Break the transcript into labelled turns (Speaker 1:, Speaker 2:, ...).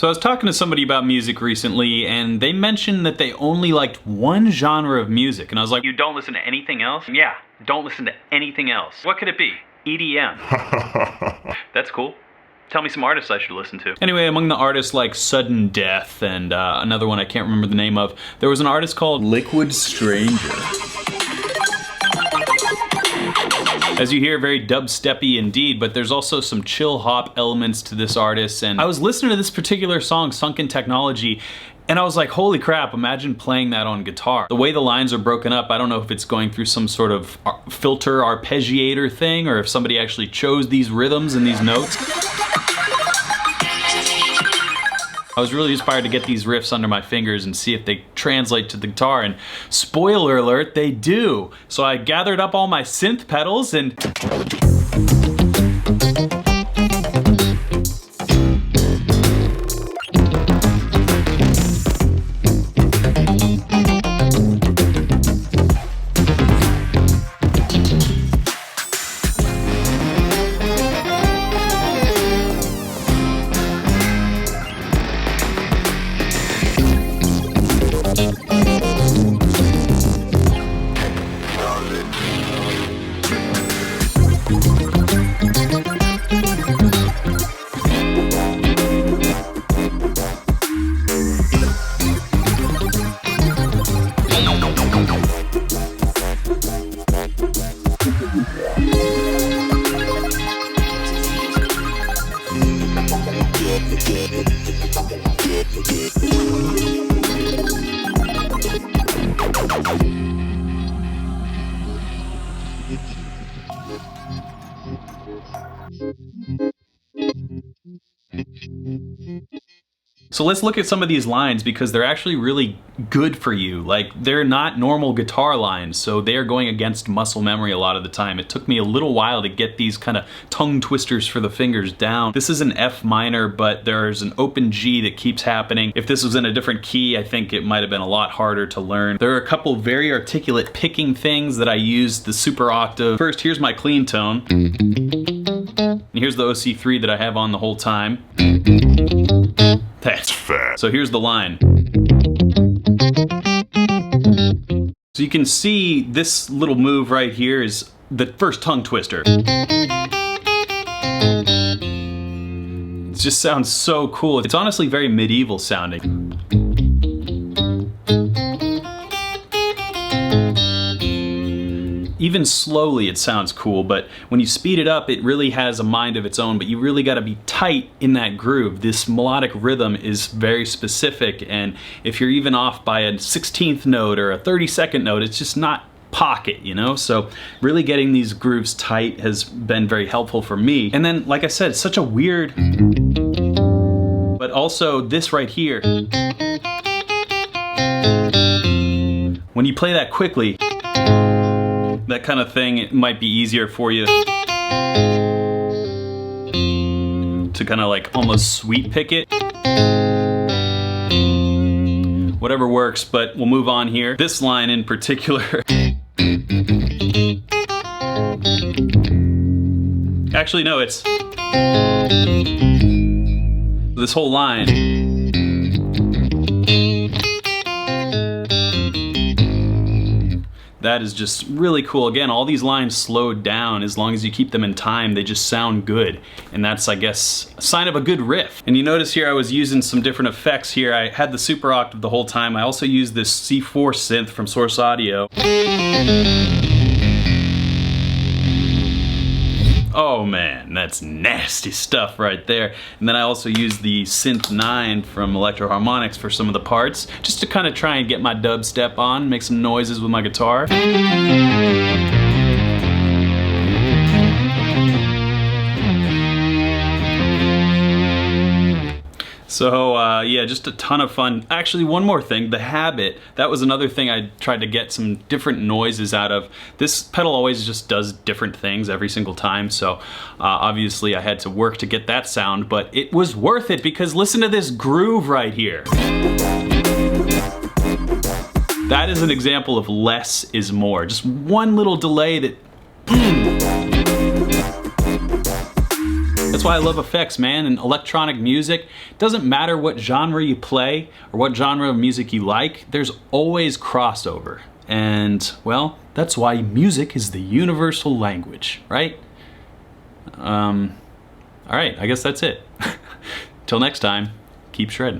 Speaker 1: So I was talking to somebody about music recently, and they mentioned that they only liked one genre of music. And I was like, you don't listen to anything else? Yeah, don't listen to anything else. What could it be? EDM. That's cool. Tell me some artists I should listen to. Anyway, among the artists like Sudden Death and another one I can't remember the name of, there was an artist called Liquid Stranger. As you hear, very dubsteppy indeed, but there's also some chill hop elements to this artist. And I was listening to this particular song, Sunken Technology, and I was like, holy crap, imagine playing that on guitar. The way the lines are broken up, I don't know if it's going through some sort of filter arpeggiator thing, or if somebody actually chose these rhythms and these notes. I was really inspired to get these riffs under my fingers and see if they translate to the guitar, and spoiler alert, they do. So I gathered up all my synth pedals and... So let's look at some of these lines because they're actually really good for you. Like, they're not normal guitar lines, so they're going against muscle memory a lot of the time. It took me a little while to get these kind of tongue twisters for the fingers down. This is an F minor, but there's an open G that keeps happening. If this was in a different key, I think it might have been a lot harder to learn. There are a couple very articulate picking things that I used the super octave. First, here's my clean tone. And here's the OC3 that I have on the whole time. That's fat. So here's the line. So you can see this little move right here is the first tongue twister. It just sounds so cool. It's honestly very medieval sounding. Even slowly it sounds cool, but when you speed it up, it really has a mind of its own, but you really gotta be tight in that groove. This melodic rhythm is very specific, and if you're even off by a 16th note or a 32nd note, it's just not pocket, you know? So really getting these grooves tight has been very helpful for me. And then, like I said, it's such a weird, but also this right here. When you play that quickly, that kind of thing, it might be easier for you to kind of like almost sweep pick it. Whatever works, but we'll move on here. This line in particular. Actually, no, it's this whole line. That is just really cool. Again, all these lines slowed down. As long as you keep them in time, they just sound good. And that's, I guess, a sign of a good riff. And you notice here I was using some different effects here. I had the super octave the whole time. I also used this C4 synth from Source Audio. Oh man, that's nasty stuff right there. And then I also used the Synth 9 from Electro Harmonics for some of the parts, just to kind of try and get my dubstep on, make some noises with my guitar. So yeah, just a ton of fun. Actually, one more thing, the Habit, that was another thing I tried to get some different noises out of. This pedal always just does different things every single time, so obviously I had to work to get that sound, but it was worth it because listen to this groove right here. That is an example of less is more. Just one little delay that... That's why I love effects, man, and electronic music. It doesn't matter what genre you play or what genre of music you like, there's always crossover. And, well, that's why music is the universal language, right? Alright, I guess that's it. Till next time, keep shredding.